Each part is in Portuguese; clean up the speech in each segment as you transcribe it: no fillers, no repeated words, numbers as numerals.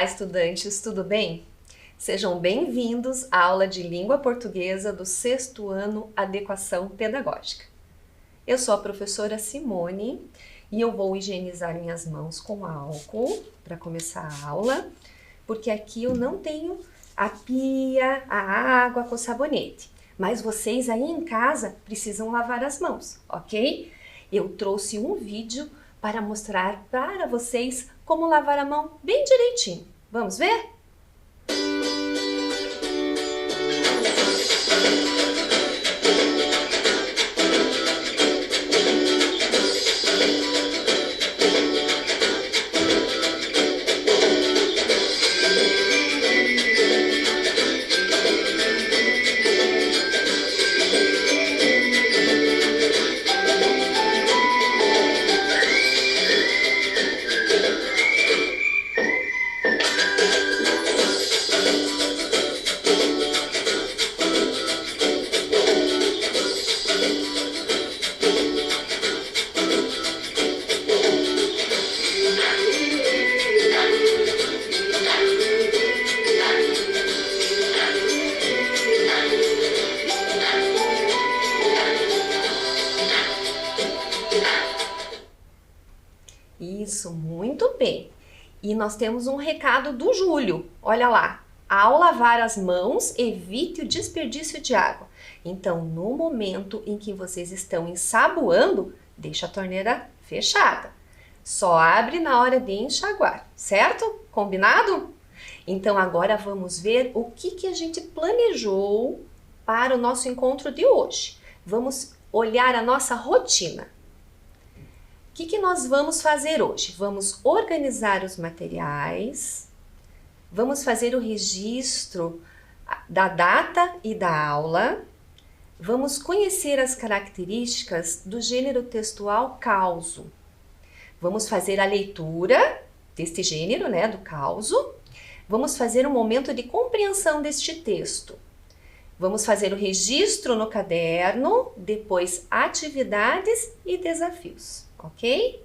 Olá, estudantes, tudo bem? Sejam bem-vindos à aula de língua portuguesa do 6º ano Adequação Pedagógica. Eu sou a professora Simone e eu vou higienizar minhas mãos com álcool para começar a aula, porque aqui eu não tenho a pia, a água com sabonete, mas vocês aí em casa precisam lavar as mãos, ok? Eu trouxe um vídeo para mostrar para vocês como lavar a mão bem direitinho. Vamos ver? Isso, muito bem. E nós temos um recado do Júlio. Olha lá. Ao lavar as mãos, evite o desperdício de água. Então, no momento em que vocês estão ensaboando, deixa a torneira fechada. Só abre na hora de enxaguar, certo? Combinado? Então, agora vamos ver o que a gente planejou para o nosso encontro de hoje. Vamos olhar a nossa rotina. O que nós vamos fazer hoje? Vamos organizar os materiais, vamos fazer o registro da data e da aula, vamos conhecer as características do gênero textual causo, vamos fazer a leitura deste gênero, né, do causo, vamos fazer um momento de compreensão deste texto, vamos fazer o registro no caderno, depois atividades e desafios. Ok?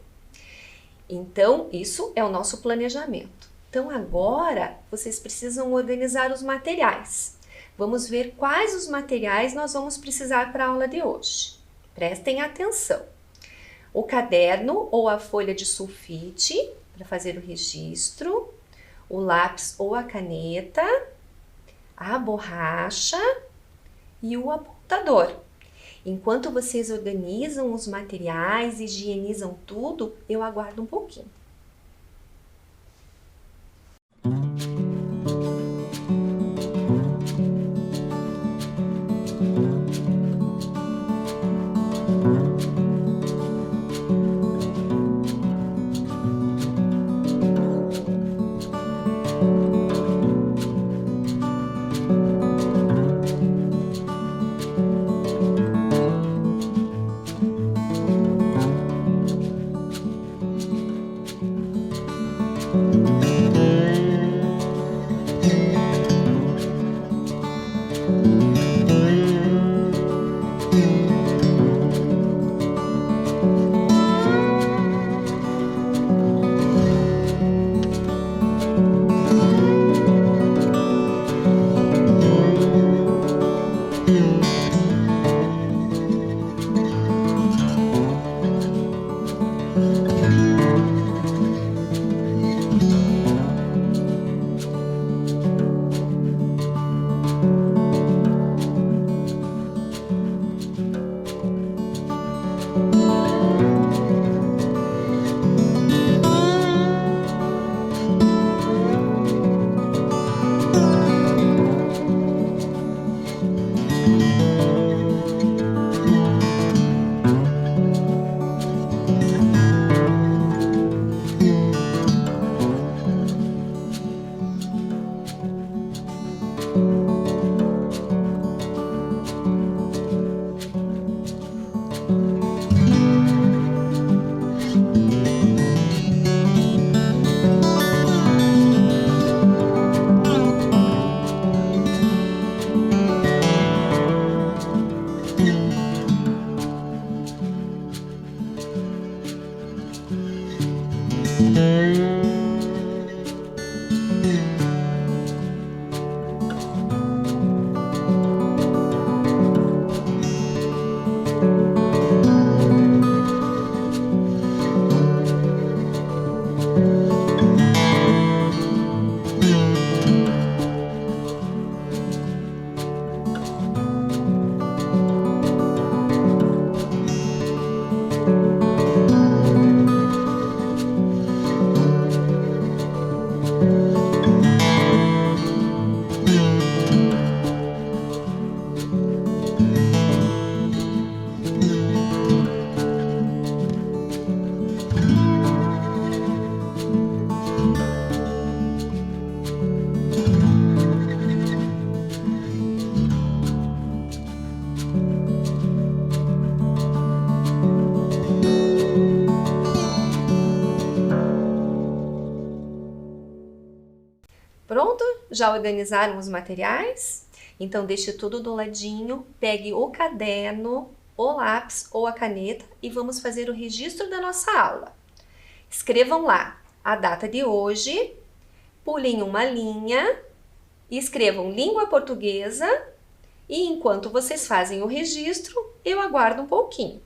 Então, isso é o nosso planejamento. Então, agora, vocês precisam organizar os materiais. Vamos ver quais os materiais nós vamos precisar para a aula de hoje. Prestem atenção. O caderno ou a folha de sulfite, para fazer o registro, o lápis ou a caneta, a borracha e o apontador. Enquanto vocês organizam os materiais, higienizam tudo, eu aguardo um pouquinho. pronto? Já organizaram os materiais? Então deixe tudo do ladinho, pegue o caderno, o lápis ou a caneta e vamos fazer o registro da nossa aula. Escrevam lá a data de hoje, pulem uma linha e escrevam língua portuguesa e enquanto vocês fazem o registro, eu aguardo um pouquinho.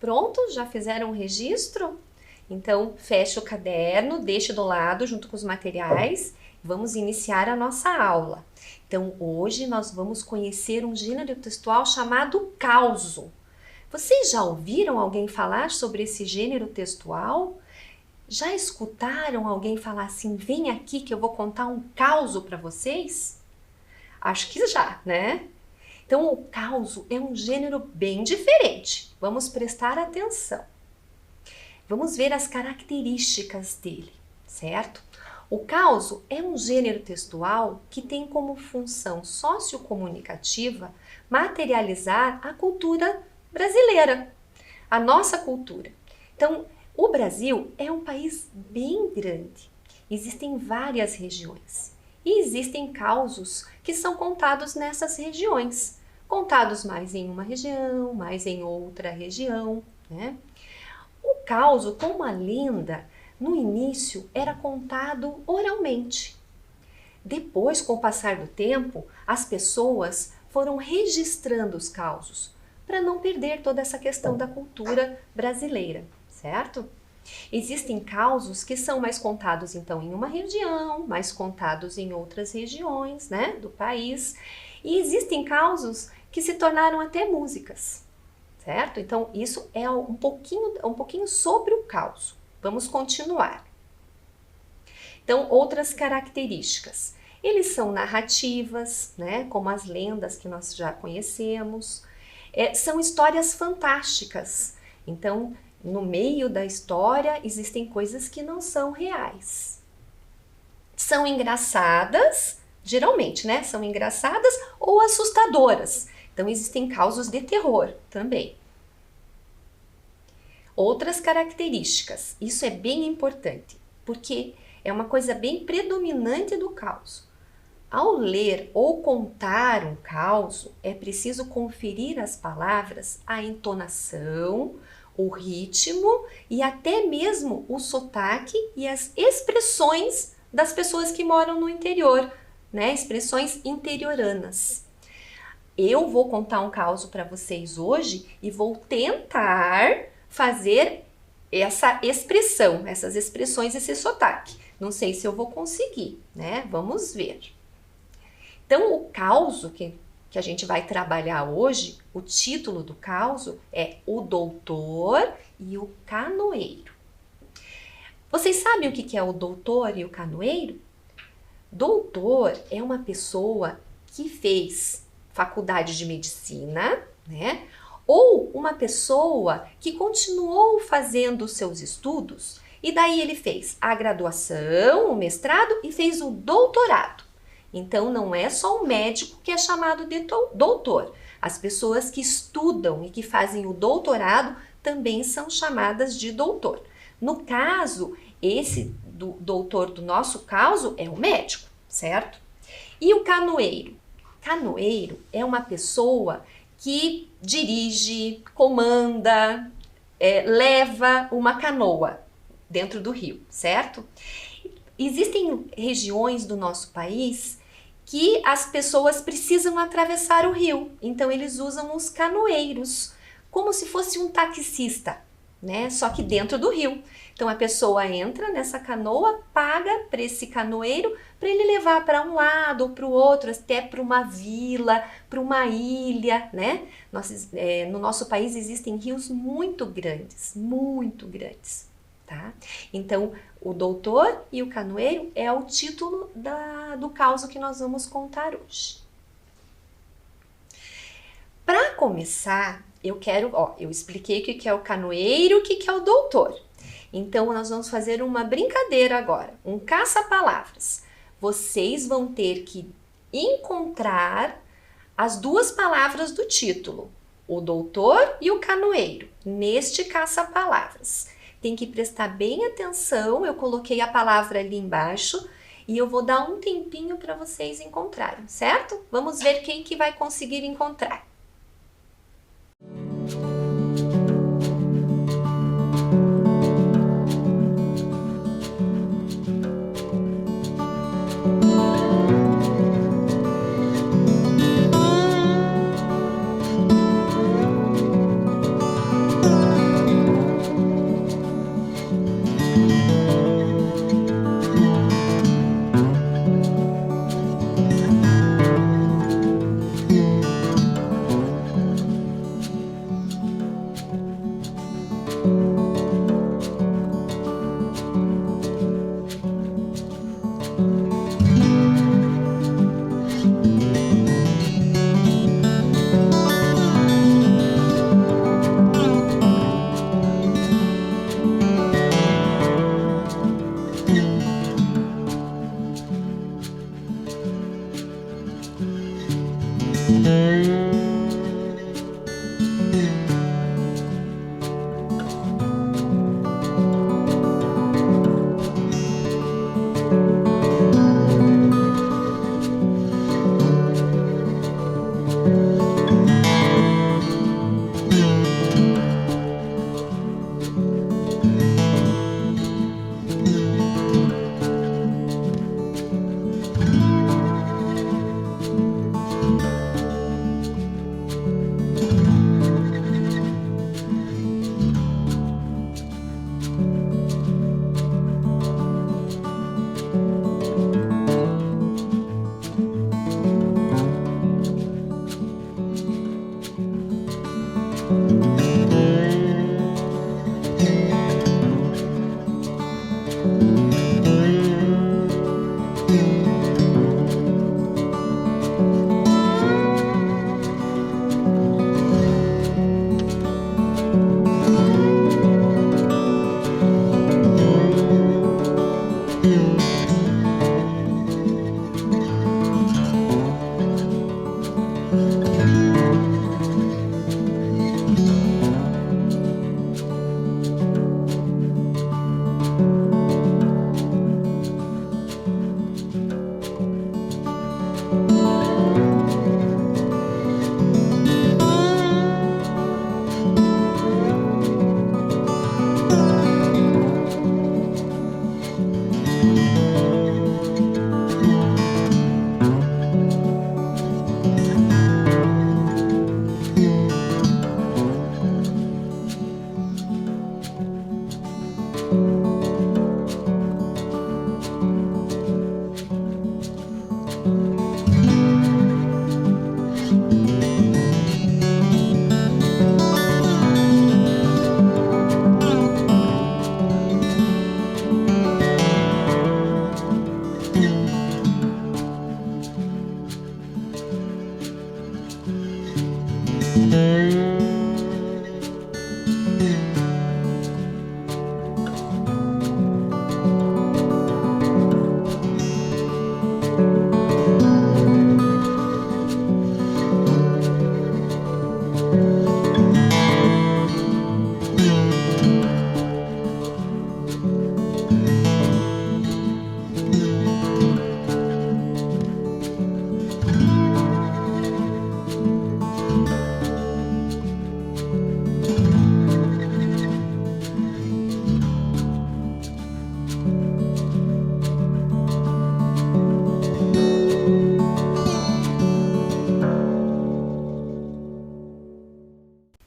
Pronto? Já fizeram o registro? Então, feche o caderno, deixe do lado junto com os materiais. Vamos iniciar a nossa aula. Então, hoje nós vamos conhecer um gênero textual chamado causo. Vocês já ouviram alguém falar sobre esse gênero textual? Já escutaram alguém falar assim, vem aqui que eu vou contar um causo para vocês? Acho que já, né? Então, o causo é um gênero bem diferente. Vamos prestar atenção. Vamos ver as características dele, certo? O causo é um gênero textual que tem como função sociocomunicativa materializar a cultura brasileira, a nossa cultura. Então, o Brasil é um país bem grande. Existem várias regiões e existem causos que são contados nessas regiões, contados mais em uma região, mais em outra região, né? O causo, como a lenda, no início era contado oralmente. Depois, com o passar do tempo, as pessoas foram registrando os causos para não perder toda essa questão da cultura brasileira, certo? Existem causos que são mais contados então em uma região, mais contados em outras regiões, né, do país, e existem causos que se tornaram até músicas, certo? Então isso é um pouquinho sobre o causo. Vamos continuar. Então, outras características. Eles são narrativas, né, como as lendas que nós já conhecemos. São histórias fantásticas. Então, no meio da história existem coisas que não são reais. São engraçadas, geralmente, né? São engraçadas ou assustadoras. Então, existem causos de terror também. Outras características. Isso é bem importante, porque é uma coisa bem predominante do causo. Ao ler ou contar um causo, é preciso conferir as palavras, a entonação, o ritmo e até mesmo o sotaque e as expressões das pessoas que moram no interior, né? Expressões interioranas. Eu vou contar um caso para vocês hoje e vou tentar fazer essa expressão, essas expressões, esse sotaque. Não sei se eu vou conseguir, né? Vamos ver. Então, o causo que a gente vai trabalhar hoje, o título do causo é O Doutor e o Canoeiro. Vocês sabem o que é o doutor e o canoeiro? Doutor é uma pessoa que fez faculdade de medicina, né? Ou uma pessoa que continuou fazendo os seus estudos e daí ele fez a graduação, o mestrado e fez o doutorado. Então, não é só o médico que é chamado de doutor. As pessoas que estudam e que fazem o doutorado também são chamadas de doutor. No caso, esse doutor do nosso caso é o médico, certo? E o canoeiro? Canoeiro é uma pessoa que dirige, comanda, leva uma canoa dentro do rio, certo? Existem regiões do nosso país que as pessoas precisam atravessar o rio, então eles usam os canoeiros, como se fosse um taxista, né? Só que dentro do rio. Então a pessoa entra nessa canoa, paga para esse canoeiro para ele levar para um lado ou para o outro, até para uma vila, para uma ilha, né? No nosso país existem rios muito grandes, tá? Então, o doutor e o canoeiro é o título do causo que nós vamos contar hoje. Para começar, eu expliquei o que é o canoeiro, o que é o doutor. Então, nós vamos fazer uma brincadeira agora, um caça-palavras. Vocês vão ter que encontrar as duas palavras do título, o doutor e o canoeiro, neste caça-palavras. Tem que prestar bem atenção, eu coloquei a palavra ali embaixo e eu vou dar um tempinho para vocês encontrarem, certo? Vamos ver quem que vai conseguir encontrar.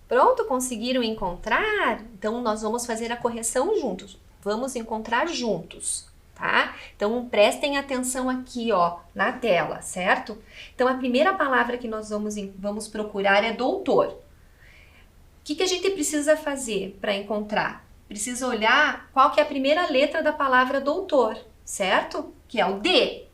Pronto, conseguiram encontrar? Então, nós vamos fazer a correção juntos. Vamos encontrar juntos, tá? Então, prestem atenção aqui, ó, na tela, certo? Então, a primeira palavra que nós vamos procurar é doutor. O que a gente precisa fazer para encontrar? Precisa olhar qual que é a primeira letra da palavra doutor, certo? Que é o D.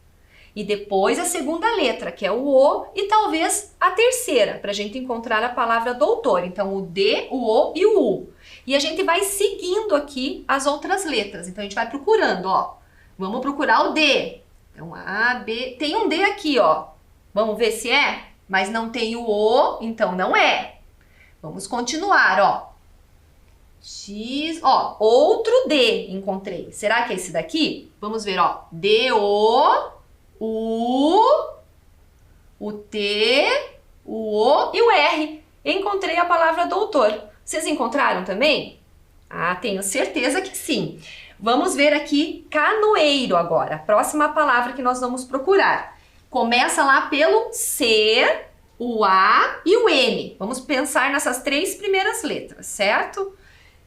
E depois a segunda letra, que é o O, e talvez a terceira, para a gente encontrar a palavra doutor. Então, o D, o O e o U. E a gente vai seguindo aqui as outras letras. Então, a gente vai procurando, ó. Vamos procurar o D. Então, A, B... Tem um D aqui, ó. Vamos ver se é? Mas não tem o O, então não é. Vamos continuar, ó. X, ó, outro D encontrei. Será que é esse daqui? Vamos ver, ó. D, O... o T, o O e o R. Encontrei a palavra doutor. Vocês encontraram também? Ah, tenho certeza que sim. Vamos ver aqui canoeiro agora. A próxima palavra que nós vamos procurar. Começa lá pelo C, o A e o N. Vamos pensar nessas três primeiras letras, certo?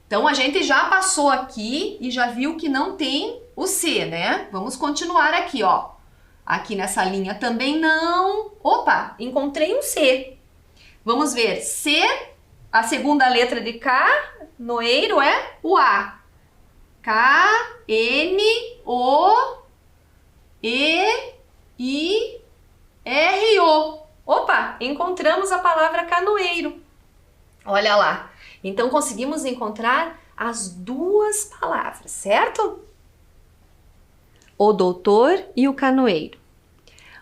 Então, a gente já passou aqui e já viu que não tem o C, né? Vamos continuar aqui, ó. Aqui nessa linha também não. Opa, encontrei um C. Vamos ver. C, a segunda letra de canoeiro é o A. K, N, O, E, I, R, O. Opa, encontramos a palavra canoeiro. Olha lá. Então, conseguimos encontrar as duas palavras, certo? O doutor e o canoeiro.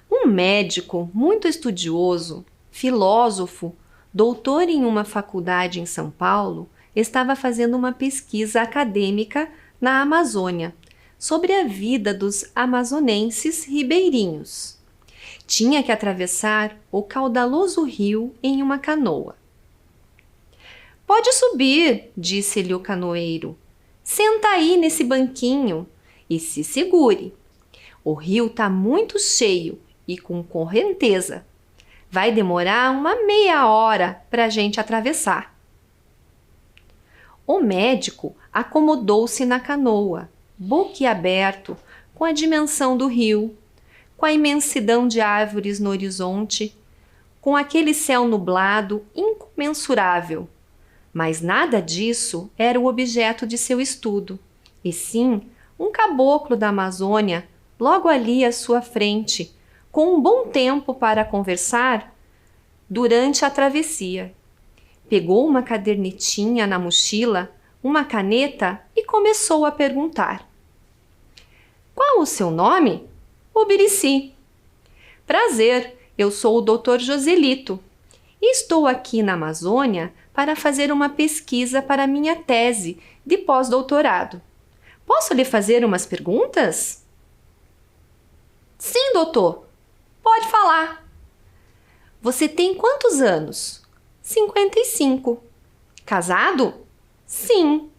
Um médico muito estudioso filósofo, doutor em uma faculdade em São Paulo, estava fazendo uma pesquisa acadêmica na Amazônia sobre a vida dos amazonenses ribeirinhos. Tinha que atravessar o caudaloso rio em uma canoa. Pode subir, disse-lhe o canoeiro. Senta aí nesse banquinho e se segure. O rio está muito cheio e com correnteza. Vai demorar uma meia hora para a gente atravessar. O médico acomodou-se na canoa, boquiaberto, com a dimensão do rio, com a imensidão de árvores no horizonte, com aquele céu nublado incomensurável. Mas nada disso era o objeto de seu estudo, e sim um caboclo da Amazônia, logo ali à sua frente, com um bom tempo para conversar durante a travessia. Pegou uma cadernetinha na mochila, uma caneta e começou a perguntar. Qual o seu nome? Obirici. Prazer, eu sou o Dr. Joselito e estou aqui na Amazônia para fazer uma pesquisa para minha tese de pós-doutorado. Posso lhe fazer umas perguntas? Sim, doutor. Pode falar. Você tem quantos anos? 55. Casado? Sim.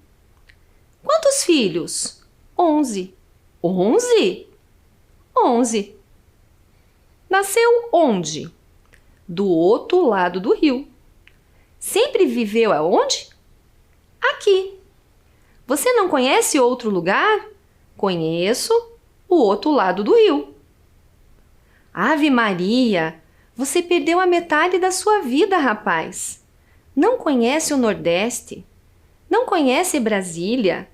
Quantos filhos? 11. 11? 11. Nasceu onde? Do outro lado do rio. Sempre viveu aonde? Aqui. Você não conhece outro lugar? Conheço o outro lado do rio. Ave Maria! Você perdeu a metade da sua vida, rapaz. Não conhece o Nordeste? Não conhece Brasília?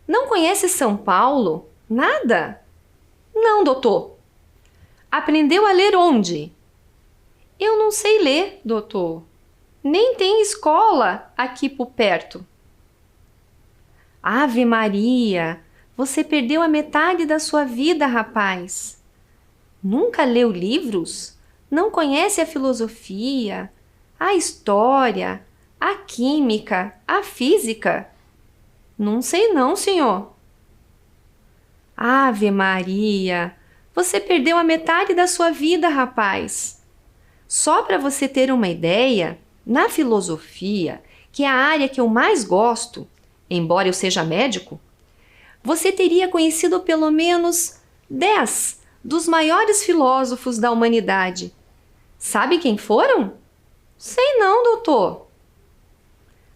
Não conhece São Paulo? Nada? Não, doutor. Aprendeu a ler onde? Eu não sei ler, doutor. Nem tem escola aqui por perto. Ave Maria! Você perdeu a metade da sua vida, rapaz. Nunca leu livros? Não conhece a filosofia, a história, a química, a física? Não sei não, senhor. Ave Maria! Você perdeu a metade da sua vida, rapaz. Só para você ter uma ideia, na filosofia, que é a área que eu mais gosto, embora eu seja médico, você teria conhecido pelo menos 10 dos maiores filósofos da humanidade. Sabe quem foram? Sei não, doutor.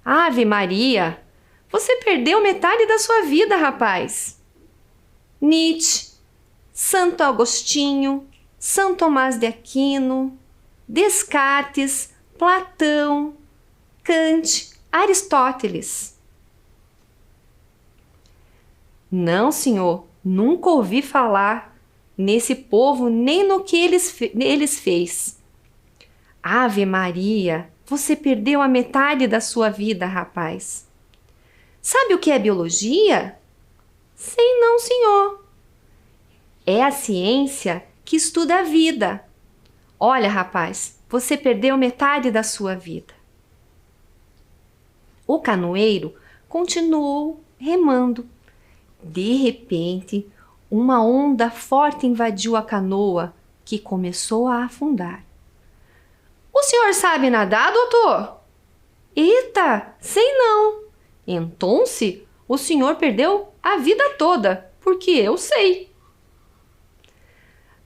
Ave Maria! Você perdeu metade da sua vida, rapaz. Nietzsche, Santo Agostinho, São Tomás de Aquino, Descartes, Platão, Kant, Aristóteles. Não, senhor, nunca ouvi falar nesse povo nem no que eles fez. Ave Maria, você perdeu a metade da sua vida, rapaz. Sabe o que é biologia? Sei não, senhor. É a ciência que estuda a vida. Olha, rapaz, você perdeu metade da sua vida. O canoeiro continuou remando. De repente, uma onda forte invadiu a canoa, que começou a afundar. O senhor sabe nadar, doutor? Eita, sei não. Então, o senhor perdeu a vida toda, porque eu sei.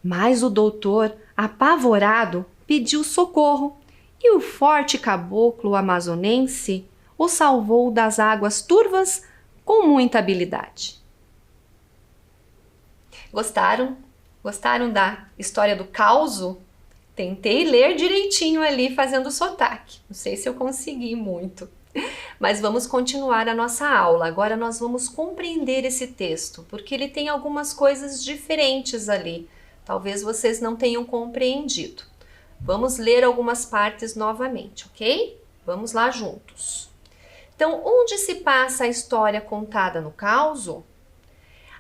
Mas o doutor, apavorado, pediu socorro e o forte caboclo amazonense o salvou das águas turvas com muita habilidade. Gostaram? Gostaram da história do causo? Tentei ler direitinho ali fazendo sotaque. Não sei se eu consegui muito. Mas vamos continuar a nossa aula. Agora nós vamos compreender esse texto, porque ele tem algumas coisas diferentes ali. Talvez vocês não tenham compreendido. Vamos ler algumas partes novamente, ok? Vamos lá juntos. Então, onde se passa a história contada no causo?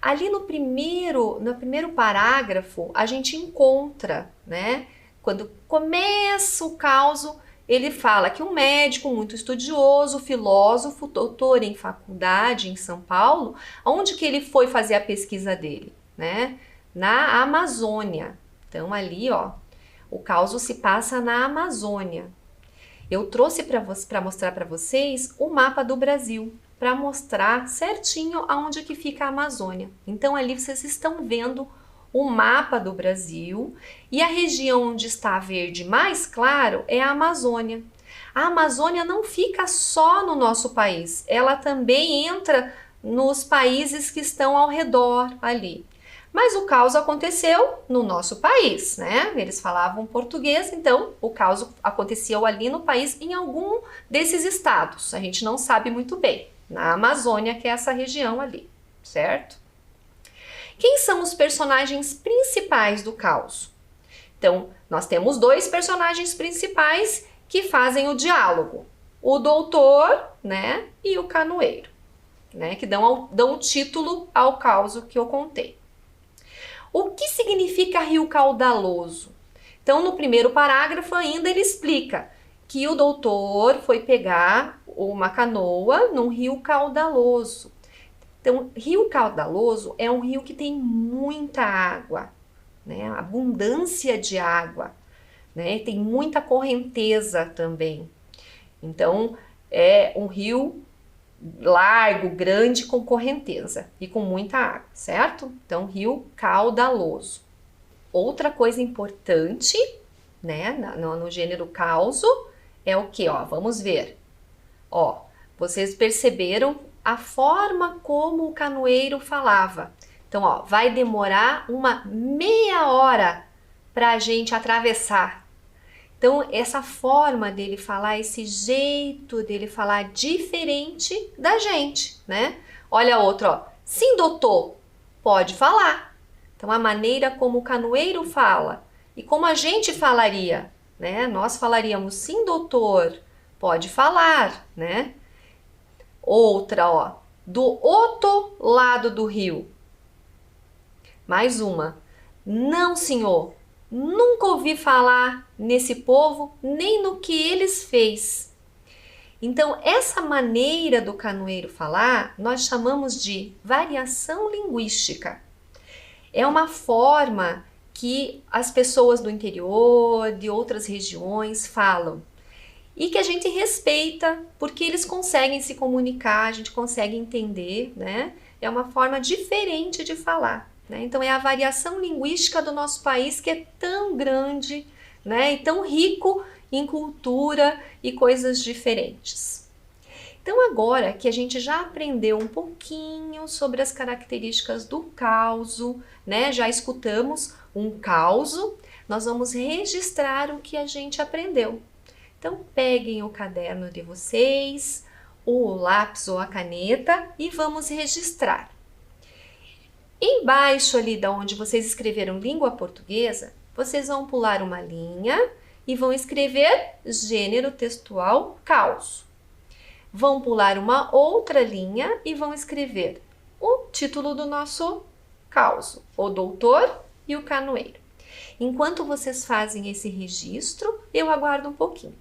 Ali no primeiro parágrafo, a gente encontra, né, quando começa o caos, ele fala que um médico muito estudioso, filósofo, doutor em faculdade em São Paulo, onde que ele foi fazer a pesquisa dele, né? Na Amazônia. Então ali, ó, o caos se passa na Amazônia. Eu trouxe para mostrar para vocês o mapa do Brasil, para mostrar certinho aonde que fica a Amazônia. Então ali vocês estão vendo o mapa do Brasil e a região onde está verde mais claro é a Amazônia. A Amazônia não fica só no nosso país, ela também entra nos países que estão ao redor ali. Mas o caos aconteceu no nosso país, né? Eles falavam português, então o caos aconteceu ali no país, em algum desses estados. A gente não sabe muito bem. Na Amazônia, que é essa região ali, certo? Quem são os personagens principais do caos? Então, nós temos dois personagens principais que fazem o diálogo. O doutor, né? E o canoeiro, né? Que dão o título ao caos que eu contei. O que significa rio caudaloso? Então, no primeiro parágrafo ainda ele explica que o doutor foi pegar uma canoa num rio caudaloso. Então, rio caudaloso é um rio que tem muita água, né? Abundância de água, né? Tem muita correnteza também. Então, é um rio largo, grande, com correnteza e com muita água, certo? Então, rio caudaloso. Outra coisa importante, né, no gênero causo, é o que, ó, vamos ver. Ó, vocês perceberam a forma como o canoeiro falava. Então, ó, vai demorar uma meia hora para a gente atravessar. Então, essa forma dele falar, esse jeito dele falar diferente da gente, né? Olha outro, ó. Sim, doutor, pode falar. Então, a maneira como o canoeiro fala e como a gente falaria, né? Nós falaríamos, sim, doutor, pode falar, né? Outra, ó. Do outro lado do rio. Mais uma. Não, senhor. Nunca ouvi falar nesse povo, nem no que eles fez. Então, essa maneira do canoeiro falar, nós chamamos de variação linguística. É uma forma que as pessoas do interior, de outras regiões, falam. E que a gente respeita, porque eles conseguem se comunicar, a gente consegue entender, né? É uma forma diferente de falar. Então, é a variação linguística do nosso país que é tão grande, né? E tão rico em cultura e coisas diferentes. Então, agora que a gente já aprendeu um pouquinho sobre as características do causo, né? Já escutamos um causo, nós vamos registrar o que a gente aprendeu. Então, peguem o caderno de vocês, o lápis ou a caneta e vamos registrar. Embaixo ali da onde vocês escreveram língua portuguesa, vocês vão pular uma linha e vão escrever gênero textual caos. Vão pular uma outra linha e vão escrever o título do nosso caos, o doutor e o canoeiro. Enquanto vocês fazem esse registro, eu aguardo um pouquinho.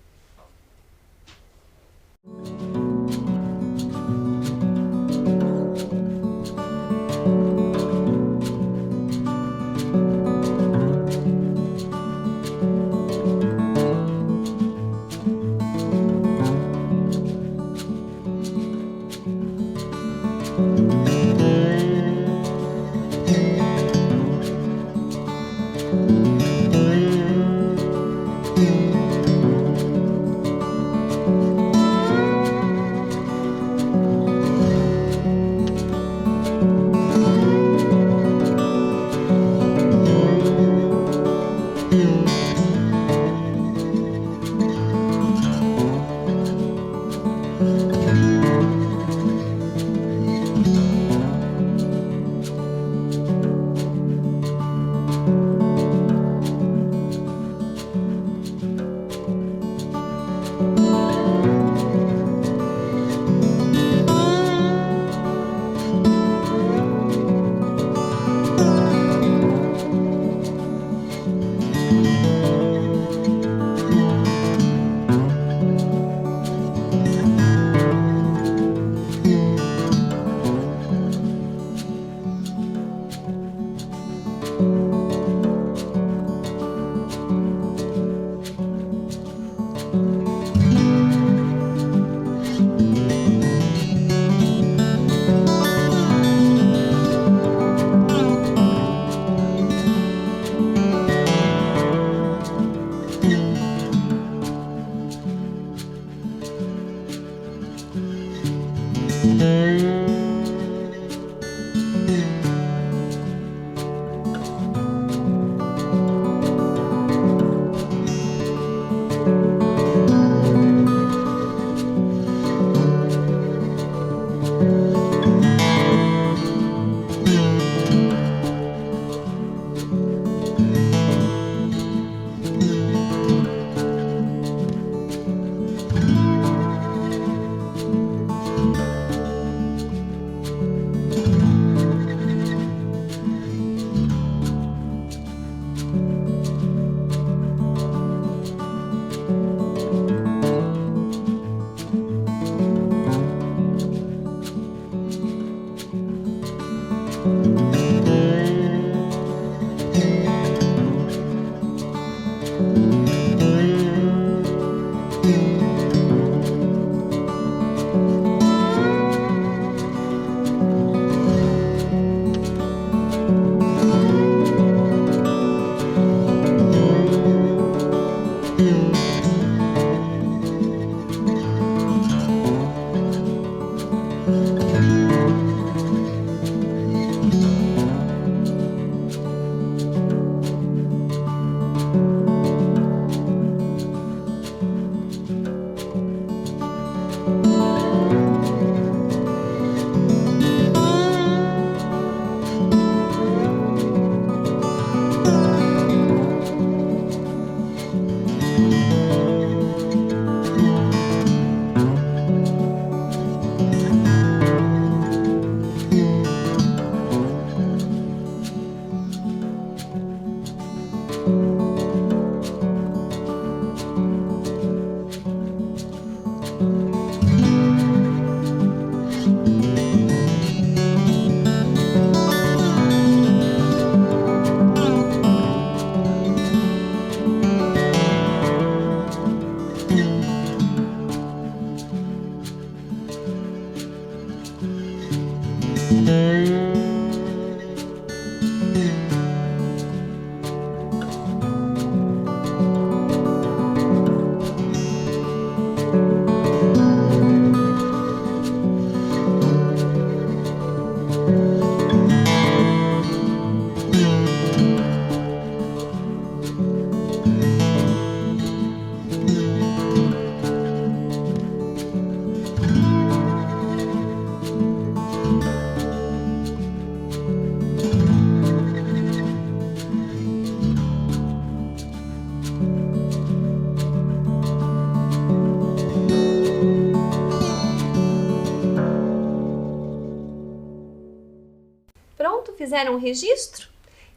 Pronto, fizeram o registro?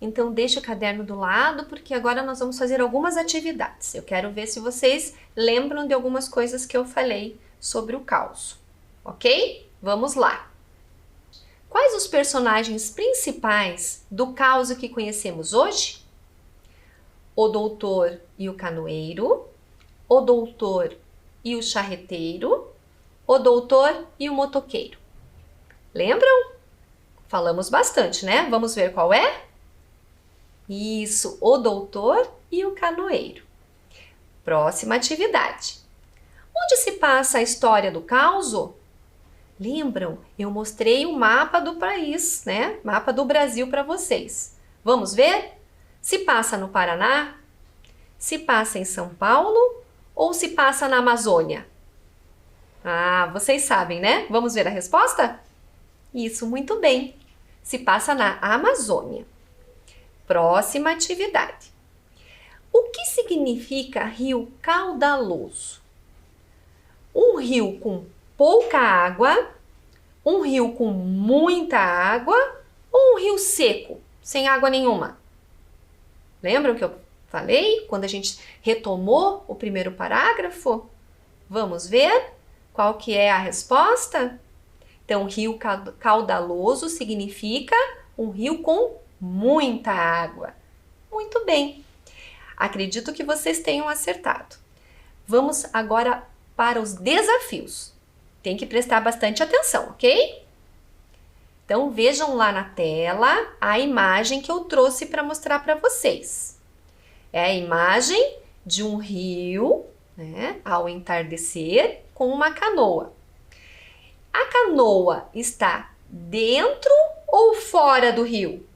Então deixa o caderno do lado, porque agora nós vamos fazer algumas atividades. Eu quero ver se vocês lembram de algumas coisas que eu falei sobre o caos, ok? Vamos lá! Quais os personagens principais do caos que conhecemos hoje? O doutor e o canoeiro, o doutor e o charreteiro, o doutor e o motoqueiro. Lembram? Falamos bastante, né? Vamos ver qual é? Isso, o doutor e o canoeiro. Próxima atividade. Onde se passa a história do caos? Lembram? Eu mostrei o mapa do país, né? Mapa do Brasil para vocês. Vamos ver? Se passa no Paraná? Se passa em São Paulo? Ou se passa na Amazônia? Ah, vocês sabem, né? Vamos ver a resposta? Isso, muito bem. Se passa na Amazônia. Próxima atividade. O que significa rio caudaloso? Um rio com pouca água, um rio com muita água ou um rio seco, sem água nenhuma? Lembram que eu falei quando a gente retomou o primeiro parágrafo? Vamos ver qual que é a resposta? Então, rio caudaloso significa um rio com muita água. Muito bem. Acredito que vocês tenham acertado. Vamos agora para os desafios. Tem que prestar bastante atenção, ok? Então, vejam lá na tela a imagem que eu trouxe para mostrar para vocês. É a imagem de um rio, né, ao entardecer, com uma canoa. A canoa está dentro ou fora do rio?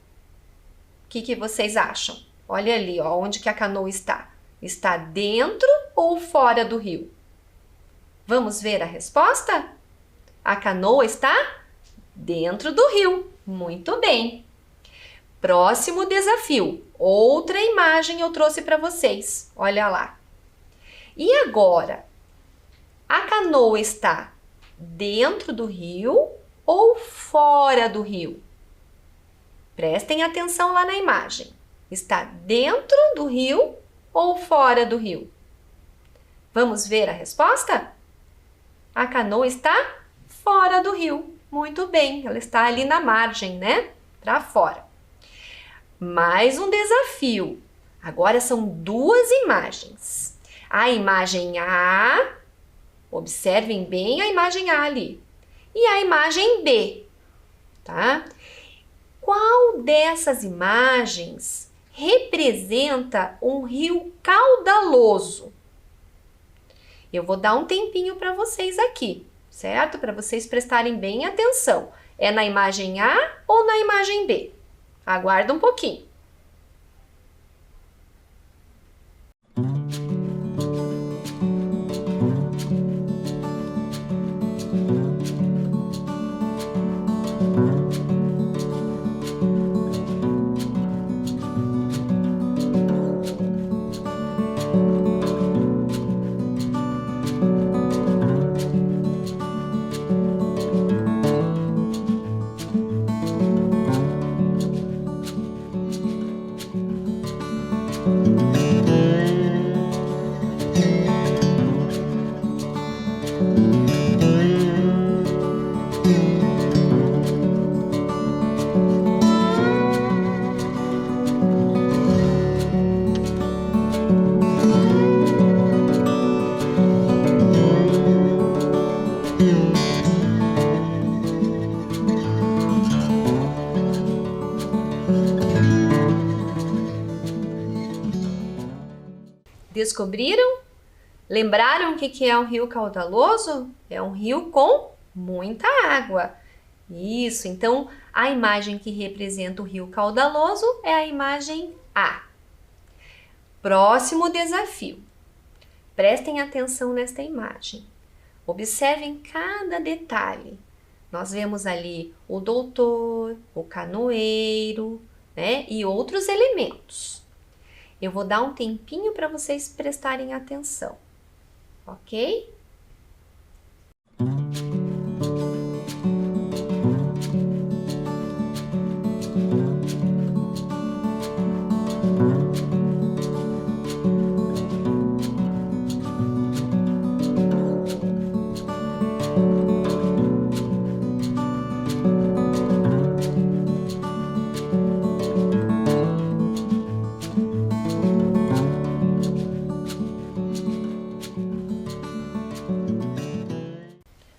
O que vocês acham? Olha ali, ó, onde que a canoa está. Está dentro ou fora do rio? Vamos ver a resposta? A canoa está dentro do rio. Muito bem. Próximo desafio. Outra imagem eu trouxe para vocês. Olha lá. E agora? A canoa está dentro do rio ou fora do rio? Prestem atenção lá na imagem. Está dentro do rio ou fora do rio? Vamos ver a resposta? A canoa está fora do rio. Muito bem, ela está ali na margem, né? Para fora. Mais um desafio. Agora são duas imagens. A imagem A, observem bem a imagem A ali, e a imagem B, tá? Qual dessas imagens representa um rio caudaloso? Eu vou dar um tempinho para vocês aqui, certo? Para vocês prestarem bem atenção. É na imagem A ou na imagem B? Aguarda um pouquinho. Descobriram? Lembraram o que é um rio caudaloso? É um rio com muita água. Isso, então a imagem que representa o rio caudaloso é a imagem A. Próximo desafio. Prestem atenção nesta imagem. Observem cada detalhe. Nós vemos ali o doutor, o canoeiro, né, e outros elementos. Eu vou dar um tempinho para vocês prestarem atenção, ok?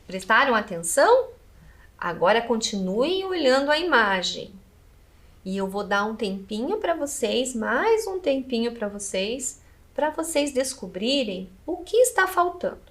Prestaram atenção? Agora continuem olhando a imagem. E eu vou dar um tempinho para vocês, mais um tempinho para vocês descobrirem o que está faltando.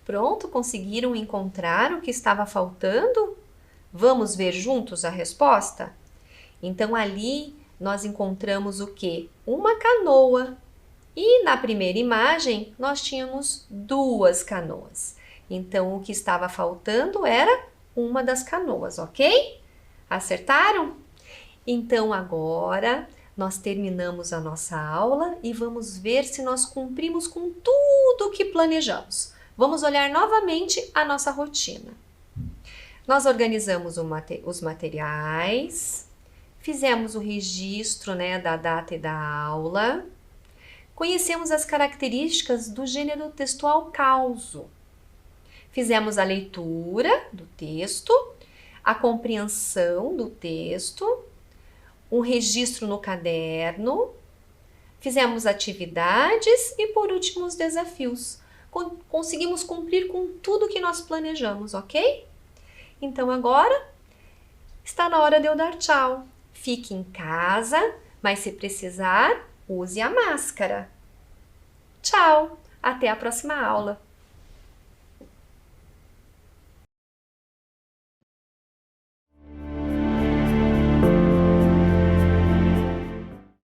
Pronto, conseguiram encontrar o que estava faltando? Vamos ver juntos a resposta? Então ali nós encontramos o quê? Uma canoa. E na primeira imagem nós tínhamos 2 canoas. Então o que estava faltando era uma das canoas, ok? Acertaram? Então agora nós terminamos a nossa aula e vamos ver se nós cumprimos com tudo o que planejamos. Vamos olhar novamente a nossa rotina. Nós organizamos os materiais, fizemos o registro, da data e da aula, conhecemos as características do gênero textual causo, fizemos a leitura do texto, a compreensão do texto, um registro no caderno, fizemos atividades e, por último, os desafios. Conseguimos cumprir com tudo que nós planejamos, ok? Então agora está na hora de eu dar tchau. Fique em casa, mas se precisar, use a máscara. Tchau! Até a próxima aula!